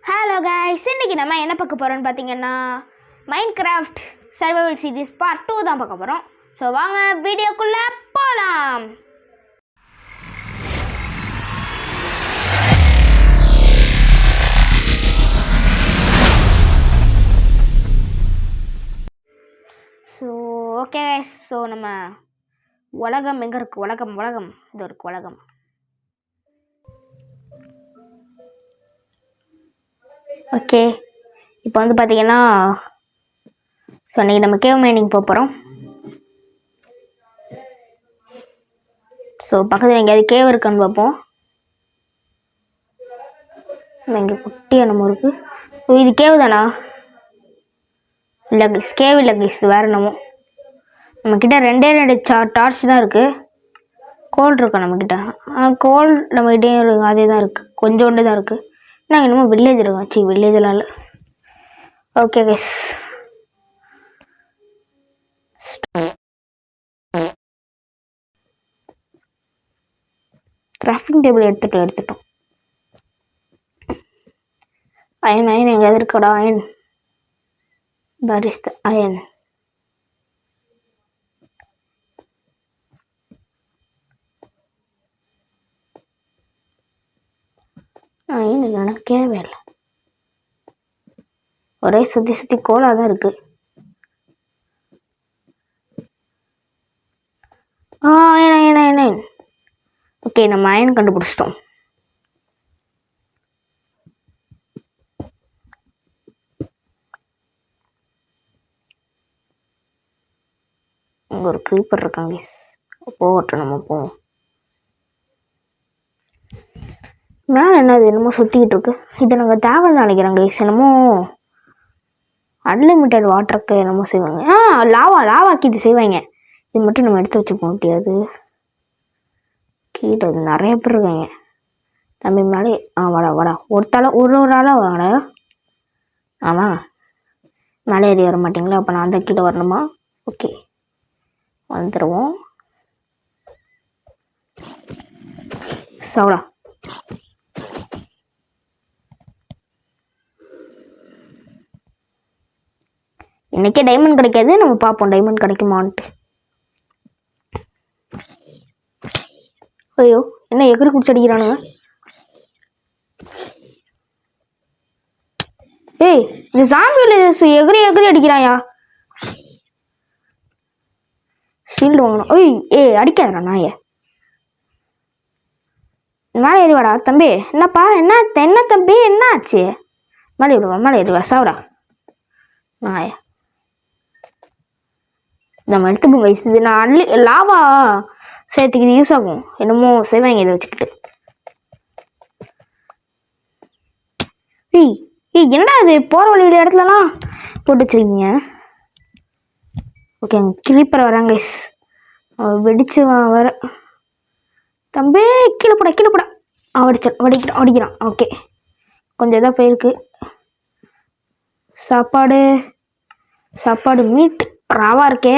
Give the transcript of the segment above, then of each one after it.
Hello guys, இன்னைக்கு நம்ம என்ன பார்க்க போகிறோம்னு பார்த்தீங்கன்னா மைன்கிராஃப்ட் சர்வைவல் சீரிஸ் பார்ட் 2 தான் பார்க்க போகிறோம். ஸோ வாங்க வீடியோக்குள்ளே போகலாம். ஸோ ஓகே கைஸ், ஸோ நம்ம உலகம் எங்கே இருக்குது? உலகம் இது இருக்குது உலகம். ஓகே, இப்போ வந்து பார்த்தீங்கன்னா ஸோ இன்றைக்கி நம்ம கேவ் மைனிங் போக போகிறோம். ஸோ பக்கத்தில் எங்கேயாவது கேவ் இருக்கான்னு பார்ப்போம். இங்கே குட்டி என்னமோ இருக்குது. ஸோ இது கேவ் தானா? இல்லை கைஸ், கேவ் இல்லை கைஸ், இது வேறு என்னமோ. நம்மக்கிட்ட ரெண்டு டார்ச் தான் இருக்குது. கோல் இருக்கா நம்மக்கிட்ட? கோல் நம்மக்கிட்டேயும் இருக்குது, அதே தான் இருக்குது, கொஞ்சோண்டு தான் இருக்குது. நாங்கள் இன்னமும் வில்லேஜ் இருக்கோம். சி வில்லேஜெலாம் இல்லை. ஓகே கைஸ், கிராஃப்டிங் டேபிள் எடுத்துட்டோம். அயன் எங்கேயாவது இருக்கடா? Iron, where is the iron? Iron எனக்கே வேலை, ஒரே சுற்றி கோலாக தான் இருக்கு. அயன். ஓகே, நம்ம அயன் கண்டுபிடிச்சிட்டோம். இங்கே ஒரு க்ரீப்பர் இருக்காங்க, போகட்டும், நம்ம போவோம். மேலே என்னமோ சுற்றிக்கிட்டு இருக்கு. இதை நாங்கள் தேவைன்னு நினைக்கிறோம் கைஸ். என்னமோ அன்லிமிட்டட் வாட்டருக்கு என்னமோ செய்வாங்க. லாவாக்கி இது செய்வாங்க. இது மட்டும் நம்ம எடுத்து வச்சு போக முடியாது. கீழே நிறைய பேர் இருக்காங்க. தம்பி மேலே வாடா ஒரு ஆளாக வாங்கடா. ஆமாம், மேலே ஏறி வர மாட்டிங்களா? அப்போ நான் அந்த கீழே வரணுமா? ஓகே, வந்துடுவோம். சவுடா, இன்னைக்கே டைமண்ட் கிடைக்காது, நம்ம பார்ப்போம் டைமண்ட் கிடைக்குமான்ட்டு. ஐயோ, என்ன எகிரி குடிச்சு அடிக்கிறானுங்க? ஏய், இது சாம்பியில் எகிரி அடிக்கிறாயா? ஷீல்டு வாங்கணும். அடிக்காதடா நாயே. மேலே ஏறி வாடா தம்பி. என்னப்பா, என்ன தம்பி, என்ன ஆச்சு? மேலே ஏறிவா சாவுடா நாய. நம்ம எடுத்து போங்க. இது நான் லாவா சேர்த்துக்கு இது யூஸ் ஆகும். என்னமோ செய்வாங்க இதை வச்சுக்கிட்டு. என்னடா இது போகிற வழியில் இடத்துலலாம் போட்டு வச்சுருக்கீங்க? ஓகே, அங்கே கிளிப்பற வராங்க கைஸ். வெடிச்சு வர தம்பி, கீழே போட. அடிக்கிறான். ஓகே, கொஞ்சம் இதாக போயிருக்கு. சாப்பாடு மீட் ராவா இருக்கே.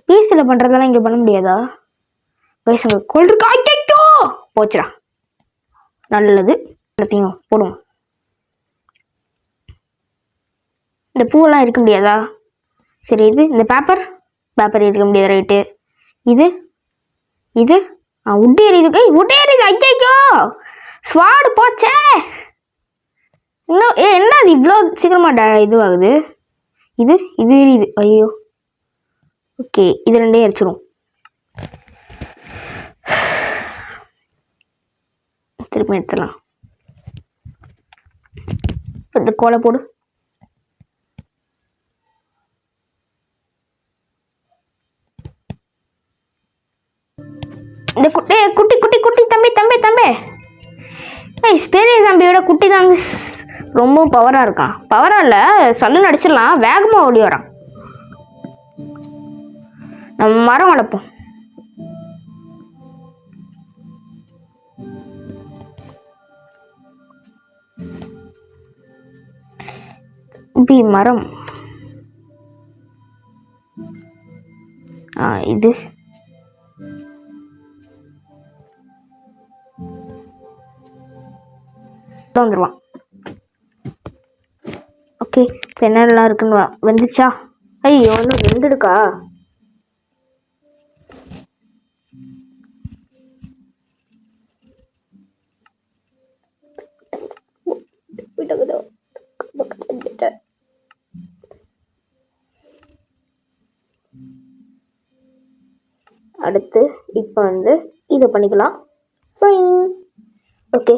பீஸில் பண்ணுறதெல்லாம் இங்கே பண்ண முடியாதா கைஸ்? அங்கே கோல் இருக்கா? ஐயோ போச்சுடா. நல்லது, எல்லாத்தையும் போடுவோம். இந்த பூவெல்லாம் இருக்க முடியாதா? சரி, இந்த பேப்பர் இருக்க முடியாது. ரைட்டு, இது உட்டு எரியுது. ஐயோ ஸ்வாடு போச்சே. இன்னும் என்ன அது இவ்வளோ சீக்கிரமா இதுவாகுது? இது எரியுது. ஐயோ, ஓகே, இது ரெண்டே எரிச்சிரும். திருப்பி எடுத்துடலாம். இந்த கோலை போடு. இந்த குட்டி தம்பி. பெரிய தம்பியோட குட்டி தாங்க, ரொம்ப பவரா இருக்கான். பவரா இல்ல, சல்லுன்னு அடிச்சிடலாம். வேகமா ஓடி வரான். நம்ம மரம் வளர்ப்போம். மரம் இது வந்துடுவான். ஓகே, இப்போ என்னெல்லாம் இருக்குன்னு வந்துச்சா? ஐயோ, இன்னும் 2 இருக்கா? அடுத்து இப்போ வந்து இதை பண்ணிக்கலாம். ஓகே,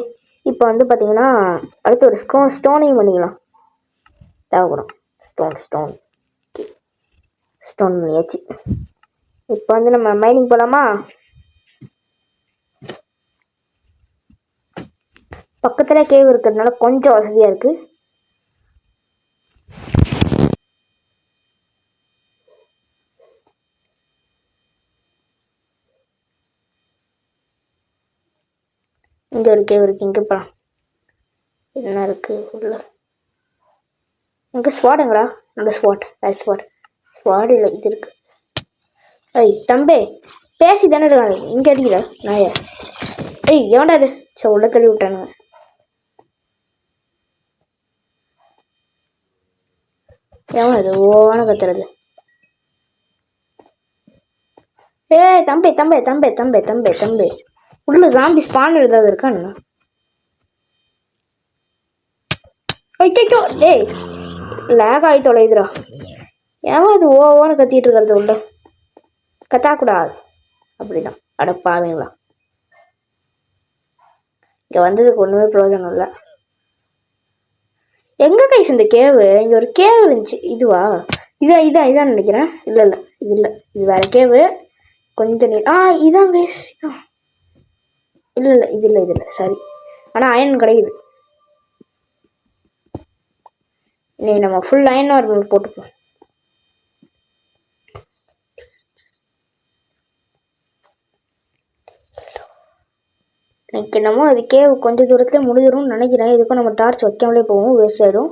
இப்போ வந்து பார்த்தீங்கன்னா அடுத்து ஒரு ஸ்டோனையும் பண்ணிக்கலாம். தேவைப்படும் ஸ்டோன் பண்ணியாச்சு. இப்போ வந்து நம்ம மைனிங் போகலாமா? பக்கத்தில் கேவ் இருக்கிறதுனால கொஞ்சம் வசதியாக இருக்குது. இங்கே ஒரு கேவ் இருக்குது, இங்கே போகலாம். என்ன இருக்குது உள்ள? இங்கே ஸ்வாடுங்களா? அங்கே ஸ்வாட் இல்லை, இது இருக்குது. ஐய் தம்பே, பேசி தானே இருக்காங்க, இங்கே அடிக்கல நாய. ஏய் ஏன்டா அது? சரி, உள்ள தள்ளி விட்டானுங்க. ஏன் அது ஓவான கத்துறது? ஏய் தம்பி, உள்ள ஜாம்பி ஸ்பான் ஏதாவது இருக்கான்னு? ஐயோ டேய், லேக் ஆகி தொலைதுரா. ஏன் அது ஓவான கத்திட்டு இருக்கிறது? உள்ள கத்தாக்கூடாது அப்படிதான். அட பாவீங்களா, இங்கே வந்ததுக்கு ஒன்றுமே பிரயோஜனம் இல்லை. எங்கே கைஸ் இந்த கேவு? இங்கே ஒரு கேவு இருந்துச்சு. இதுவா? இதான் நினைக்கிறேன். இல்லை இது இல்லை, இது வேற கேவு. கொஞ்சம் இதான் கைஸ். இல்லை இது இல்லை சாரி. ஆனால் அயன் கிடைக்குது. இன்னைக்கு நம்ம ஃபுல் அயன் ஆர்மர் போட்டுப்போம். எனக்கு என்னமோ அது கேவ் கொஞ்சம் தூரத்துல முடிஞ்சிடும்னு நினைக்கிறேன். இதுக்கும் நம்ம டார்ச் வைக்காமலே போவோம், வேஸ்ட் ஆகிடும்.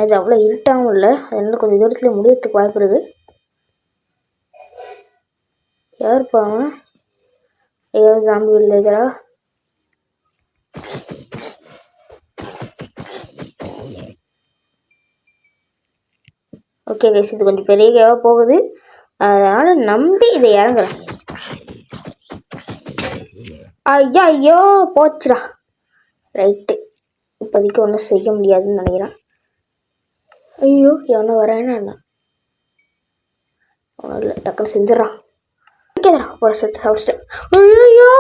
இது அவ்வளோ இருட்டாகவும் இல்லை, அதனால கொஞ்சம் தூரத்தில் முடியறதுக்கு வாய்ப்பு இருக்குது. யார் பாவங்க? ஐயோ ஜாம்பி வில்லேஜரா? ஓகே கைஸ், இது கொஞ்சம் பெரிய கேவாக போகுது, அதனால நம்பி இதை இறங்குறேன். ஐயோ போச்சுடா. ரைட்டு, இப்போதைக்கு ஒன்றும் செய்ய முடியாதுன்னு நினைக்கிறேன். ஐயோ எவனோ வரேன்னா என்ன? ஒன்றும் இல்லை, டக்குன்னு செஞ்சிடறான். ஒரு செத்து சாப்பிச்சிட்டேன். ஐயோ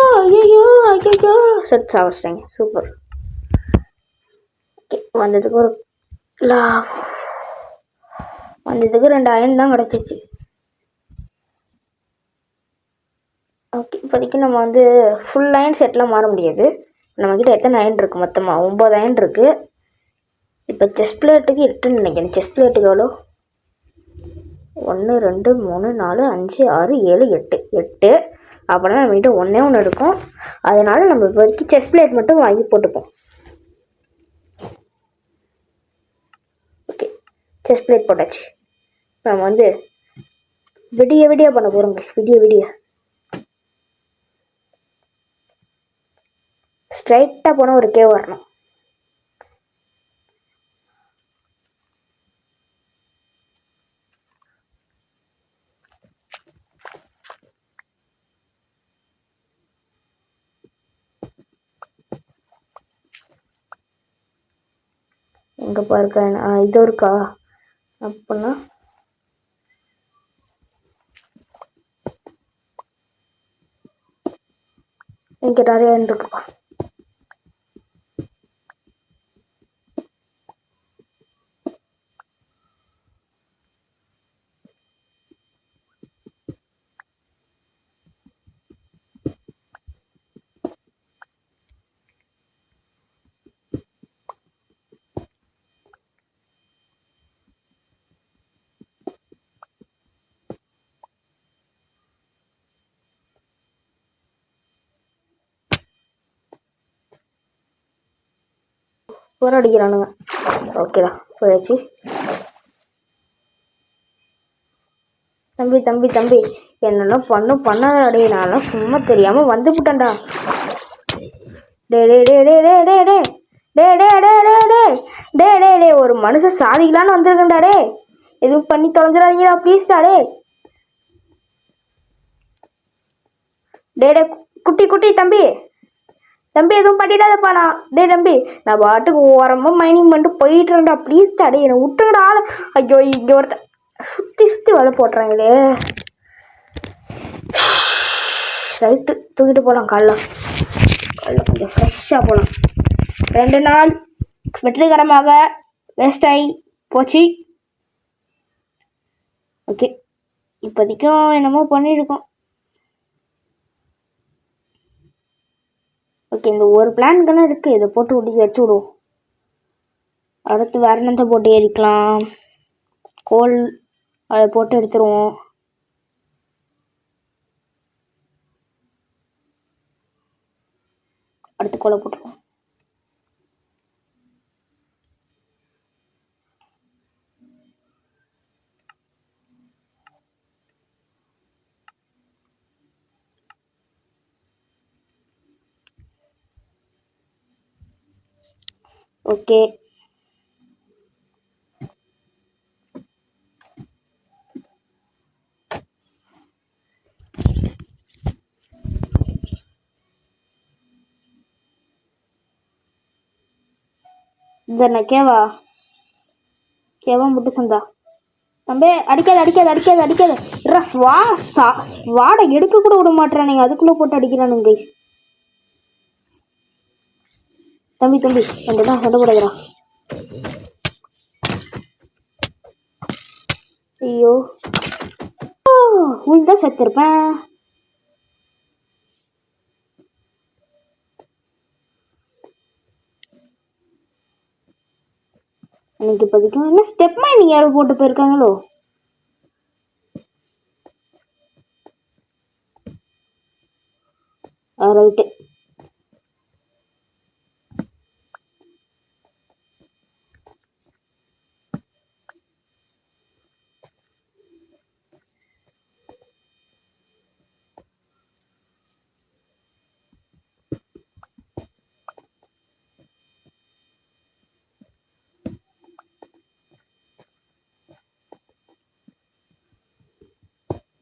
செத்து சாப்பிச்சிட்டேங்க. சூப்பர். ஓகே, வந்ததுக்கு 2 அயன் தான் கிடச்சிச்சு. ஓகே, இப்போதைக்கு நம்ம வந்து ஃபுல் அயன் செட்லாம் மாற முடியாது. நம்மக்கிட்ட எத்தனை அயன் இருக்குது? மொத்தமாக 9 அயன் இருக்குது. இப்போ செஸ்ட் பிளேட்டுக்கு 8ன்னு நினைக்கிறேன். செஸ்ட் பிளேட்டுக்கு எவ்வளோ? 1 2 3 4 5 6 7 8. அப்படின்னா நம்மகிட்ட ஒன்று இருக்கும். அதனால நம்ம இப்போதைக்கு செஸ்ட் பிளேட் மட்டும் வாங்கி போட்டுப்போம். ஓகே, செஸ்ட் பிளேட் போட்டாச்சு. நம்ம வந்து விடிய பண்ண போகிறோம் கைஸ். விடிய ஸ்ட்ரைட்டாக போனால் ஒரு கேவ் வரணும். எங்கே பாருக்கா? இது இருக்கா? அப்படின்னா இங்கே நிறைய இருக்குப்பா. அடிக்கிறானுங்க. ஓகேடா, போயாச்சு. தம்பி என்னெல்லாம் பண்ணாத அடைய. நான்லாம் சும்மா தெரியாமல் வந்து விட்டேன்டா. டே டே டே டே டே டே டே டே டே டே டே டே டே டே டே ஒரு மனுஷன் சாதிக்கலான்னு வந்திருக்கேன்டா டே. எதுவும் பண்ணி தொலைஞ்சிடாதீங்களா ப்ளீஸ்டா டே. டே டே குட்டி குட்டி தம்பி தம்பி எதுவும் பண்ணிடாதப்பா. டே தம்பி நான் பாட்டுக்கு ஓரமாக மைனிங் பண்ணிட்டு போயிட்டுறேன்டா ப்ளீஸ்டா டே. என்னை விட்டுங்கடா. ஐயோ இங்கே ஒருத்தன் சுற்றி சுற்றி வலை போட்டுறாங்களே. ரைட்டு தூக்கிட்டு போகலாம். காலைல கொஞ்சம் ஃப்ரெஷ்ஷாக போகலாம். 2 நாள் வெற்றிகரமாக வேஸ்ட் ஆகி போச்சு. ஓகே இப்போதைக்கும் என்னமோ பண்ணியிருக்கோம். ஓகே இந்த ஒரு பிளான்கெல்லாம் இருக்குது. இதை போட்டு ஒட்டி அடிச்சு விடுவோம். அடுத்து வேறு என்னத்தை போட்டு எரிக்கலாம். கோல் அதை போட்டு எடுத்துருவோம். அடுத்து கோலை போட்டுருவோம். ஓகே இதென்ன கேவா முட்டு சந்தா தம்பி அடிக்காது அடிக்காது அடிக்காது அடிக்காது. வாடை எடுக்க கூட விட மாட்டேறானுங்க. அதுக்குள்ளே போட்டு அடிக்கிறானுங்க கைஸ். தம்பி தம்பி என்கிட்ட சண்டை போடுறா. ஐயோ உள்தான் செத்துருப்பேன். எனக்கு இப்போதைக்கும் என்ன ஸ்டெப் மைனிங் யாரும் போட்டு போயிருக்காங்களோ. ரைட்டு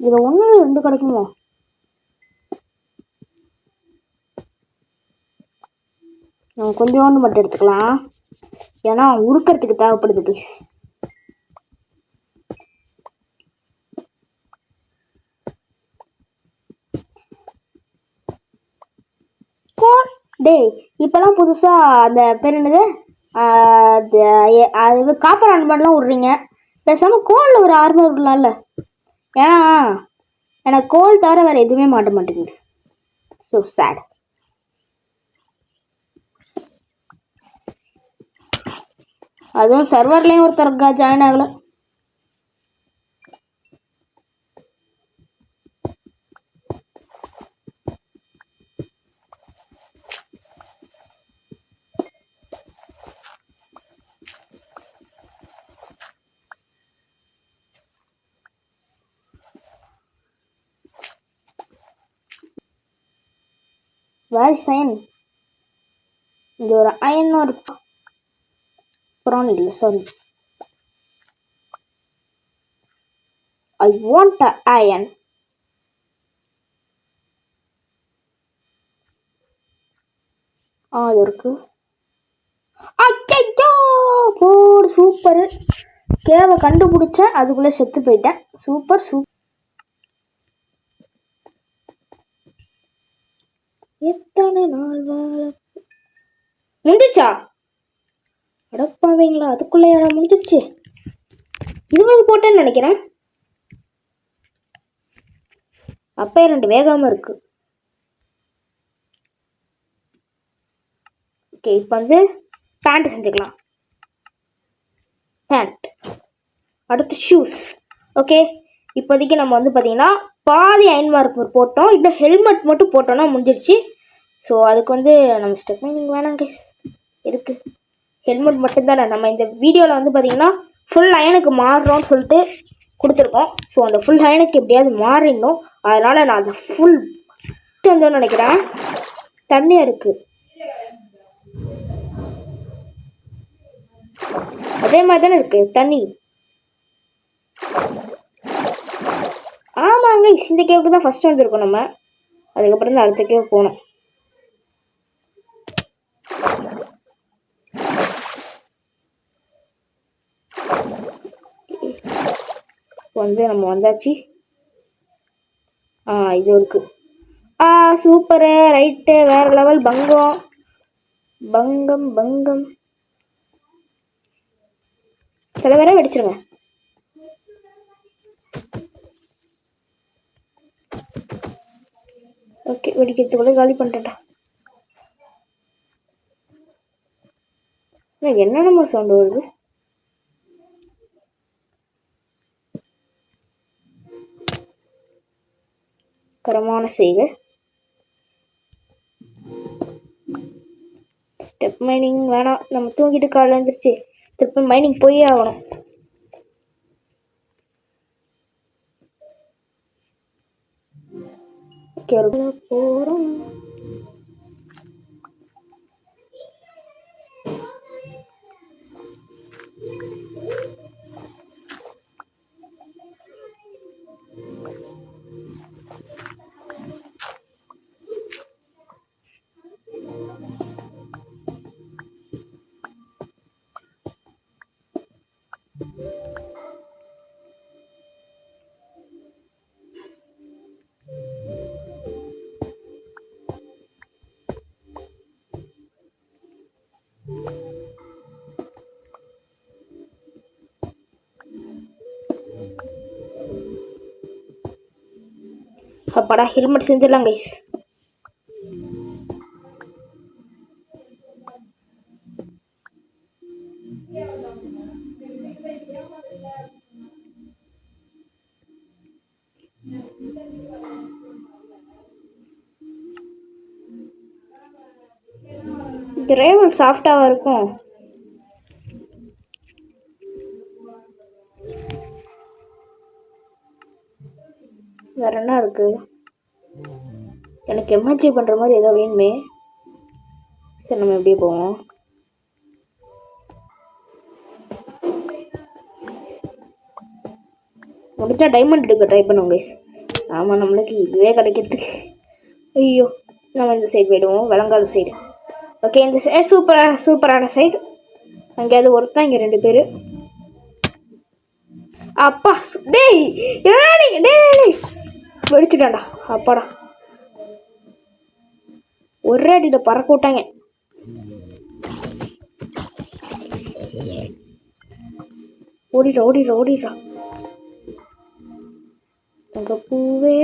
இதில் 1 2 கிடைக்குமோ. நம்ம கொஞ்சோண்டு மட்டும் எடுத்துக்கலாம். ஏன்னா உருக்கிறதுக்கு தேவைப்படுது ப்ளீஸ். கோல் டே இப்போலாம் புதுசாக அந்த பேர் என்னது அது காப்பர் ஆர்மர்லாம் விட்றீங்க. பேசாமல் கோலில் ஒரு ஆர்மர் விடலாம்ல. ஏன்னா எனக்கு கோல் தவிர வேறு எதுவுமே மாட்ட மாட்டேங்குது. So sad. அதுவும் சர்வர்லேயும் ஒருத்தருக்கா ஜாயின் ஆகலை. வேறு சைன் இது ஒரு அயனும் இருக்கு. புறான் இல்லை sorry. I want a iron. அது இருக்கு. போடு சூப்பரு. கேவை கண்டுபிடிச்சேன் அதுக்குள்ளே செத்து போயிட்டேன். Super super. எத்தனை நாள் முடிச்சா அடப்பாவீங்களா. அதுக்குள்ளே யாரா முடிஞ்சிருச்சு. 20 போட்டேன்னு நினைக்கிறேன். அப்போ 2 வேகாமல் இருக்கு. ஓகே இப்போ வந்து பேண்ட் செஞ்சுக்கலாம். பேண்ட் அடுத்து ஷூஸ். ஓகே இப்போதைக்கு நம்ம வந்து பார்த்திங்கன்னா பாதி அயன் மார்க் போட்டோம். இல்லை ஹெல்மெட் மட்டும் போட்டோன்னா முடிஞ்சிருச்சு. ஸோ அதுக்கு வந்து நம்ம ஸ்டெப் மைனிங் வேணாம் கைஸ். எதுக்கு ஹெல்மெட் மட்டும்தானே. நம்ம இந்த வீடியோவில் வந்து பார்த்திங்கன்னா ஃபுல் அயனுக்கு மாறுறோன்னு சொல்லிட்டு கொடுத்துருக்கோம். ஸோ அந்த ஃபுல் அயனுக்கு எப்படியாவது மாறிடணும். அதனால் நான் அந்த ஃபுல் வந்து நினைக்கிறேன் தண்ணியாக இருக்குது. அதே மாதிரி தானே இருக்குது தண்ணி. ஆமாங்க, இந்த கேவுக்கு தான் ஃபஸ்ட்டு வந்திருக்கோம் நம்ம. அதுக்கப்புறம் தான் அடுத்த கேவ் போனோம். நம்ம வந்தாச்சு. இது இருக்கு. சூப்பரு, ரைட்டு, வேற லெவல். பங்கம் பங்கம் பங்கம் சில பேரை வெடிச்சிருங்க. ஓகே, வெடிக்கிறதுக்குள்ள காலி பண்ணிட்டேன்டா. என்னென்னமோ சவுண்டு வருது. தரமான செய்க. ஸ்டெப் மைனிங் வேணாம், நம்ம தூங்கிட்டு காலையில் எழுந்திரிச்சு திருப்பி மைனிங் போயே ஆகணும். போகிறோம். அப்பாடா, ஹெல்மெட் செஞ்சிடலாம் கைஸ். கிரேவல் சாஃப்டாக இருக்கும். வேற என்ன இருக்கு? எனக்கு எம்ஹெச்சி பண்ணுற மாதிரி ஏதோ வேணுமே. சரி, நம்ம எப்படியே போவோம். முடிச்சா டைமண்ட் எடுக்க ட்ரை பண்ணுவோம் கைஸ். ஆமாம், நம்மளுக்கு இதுவே கிடைக்கிறதுக்கு. ஐயோ, நம்ம இந்த சைடு போயிடுவோம், விளங்காத சைடு. ஓகே, இந்த சைடு சூப்பரான சைடு. அங்கேயாவது ஒருத்தன், இங்கே 2 பேர். அப்பா, டேய் வெடிச்சுட்டான்டா. அப்பாடா, ஒரே அடியில் பறக்க விட்டாங்க. ஓடிடுறா அங்க பூவே.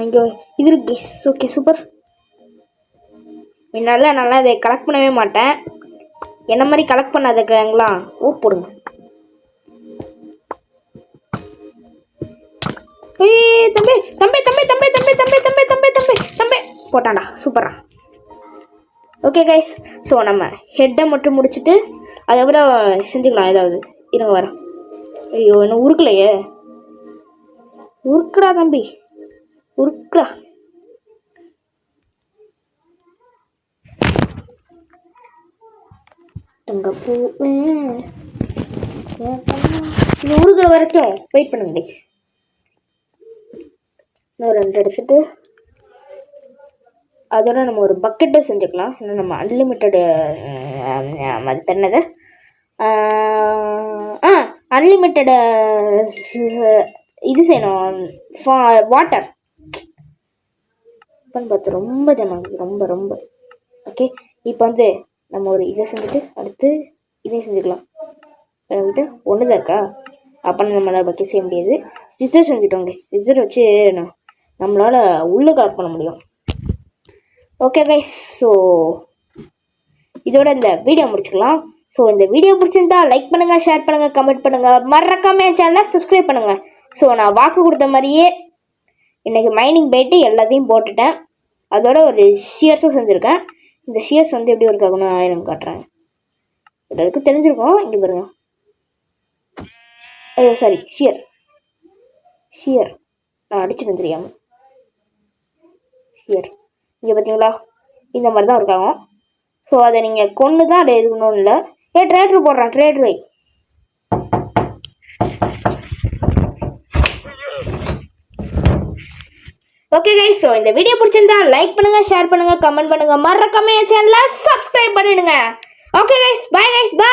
இங்கே இது இருக்கு. Okay, super. நல்லா இதை கலெக்ட் பண்ணவே மாட்டேன். என்ன மாதிரி கலெக்ட் பண்ணாதங்களா? போடுங்க. தம்பி தம்பி தம்பி தம்பி தம்பி தம்பி தம்பி தம்பி தம்பி தம்பி போட்டான்டா. சூப்பரா. ஓகே கைஸ், ஸோ நம்ம ஹெட்டை மட்டும் முடிச்சுட்டு அதுக்கப்புறம் செஞ்சுக்கலாம் ஏதாவது. இருங்க வரேன். ஐயோ, என்ன உருக்கலையே. உருக்குடா தம்பி, உருக்குடா. பூ இது உருக்குற வரைக்கும் வெயிட் பண்ணுங்க கைஸ். இன்னும் 2 எடுத்துட்டு அதோட நம்ம ஒரு பக்கெட்டை செஞ்சுக்கலாம். இன்னும் நம்ம அன்லிமிட்டடு அது பெண்ணது அன்லிமிட்டடு இது செய்யணும். வாட்டர் பார்த்து ரொம்ப ஜமாகுது, ரொம்ப ரொம்ப. ஓகே, இப்போ வந்து நம்ம ஒரு இதை செஞ்சுட்டு அடுத்து இதையும் செஞ்சுக்கலாம். கிட்ட ஒன்று தான் இருக்கா? அப்போ நம்மளால் பக்கெட் செய்ய முடியாது. சிசர் செஞ்சுட்டோங்க. சிசர் வச்சு நம்மளால் உள்ளே கலெக்ட் பண்ண முடியும். ஓகே கைஸ், ஸோ இதோட இந்த வீடியோ முடிச்சுக்கலாம். ஸோ இந்த வீடியோ பிடிச்சிருந்தா லைக் பண்ணுங்கள், ஷேர் பண்ணுங்கள், கமெண்ட் பண்ணுங்கள், மறக்காம என் சேனலை சப்ஸ்கிரைப் பண்ணுங்கள். ஸோ நான் வாக்கு கொடுத்த மாதிரியே இன்றைக்கி மைனிங் போயிட்டு எல்லாத்தையும் போட்டுட்டேன். அதோட ஒரு ஷியர்ஸும் செஞ்சுருக்கேன். இந்த ஷியர்ஸ் வந்து எப்படி ஒர்க் ஆகும்னு காட்டுறேன். எல்லாருக்கும் தெரிஞ்சிருக்கோம். இங்கே பாருங்கள். சாரி ஷியர் ஷியர் நான் அடிச்சிட்டு தெரியாமல் ஷியர் இங்கே பார்த்தீங்களா இந்த மாதிரி தான் இருக்காங்க. ஸோ அதை நீங்கள் கொன்று தான் அதை இருக்கணும்னு இல்லை. ட்ரேட்ரு போடுறான் ட்ரேட்ரு. ஓகே கைஸ், ஸோ இந்த வீடியோ பிடிச்சிருந்தா லைக் பண்ணுங்க, ஷேர் பண்ணுங்க, கமெண்ட் பண்ணுங்க, மறக்காம என் சேனலை சப்ஸ்கிரைப் பண்ணிடுங்க. Okay guys, bye guys, bye.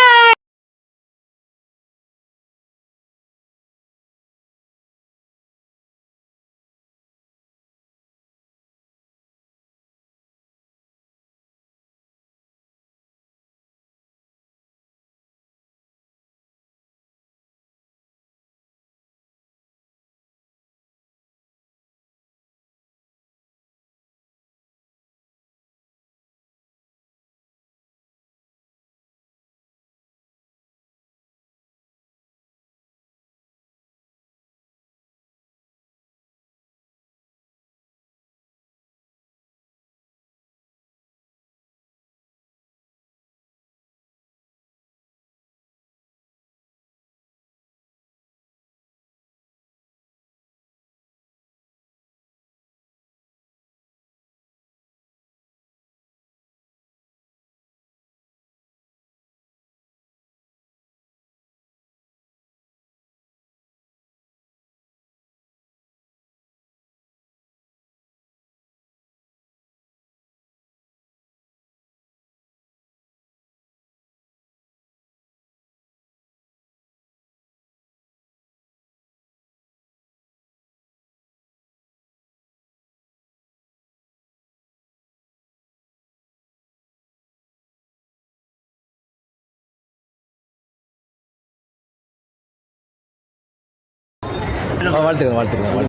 வாழ்த்துக்கிறேன்.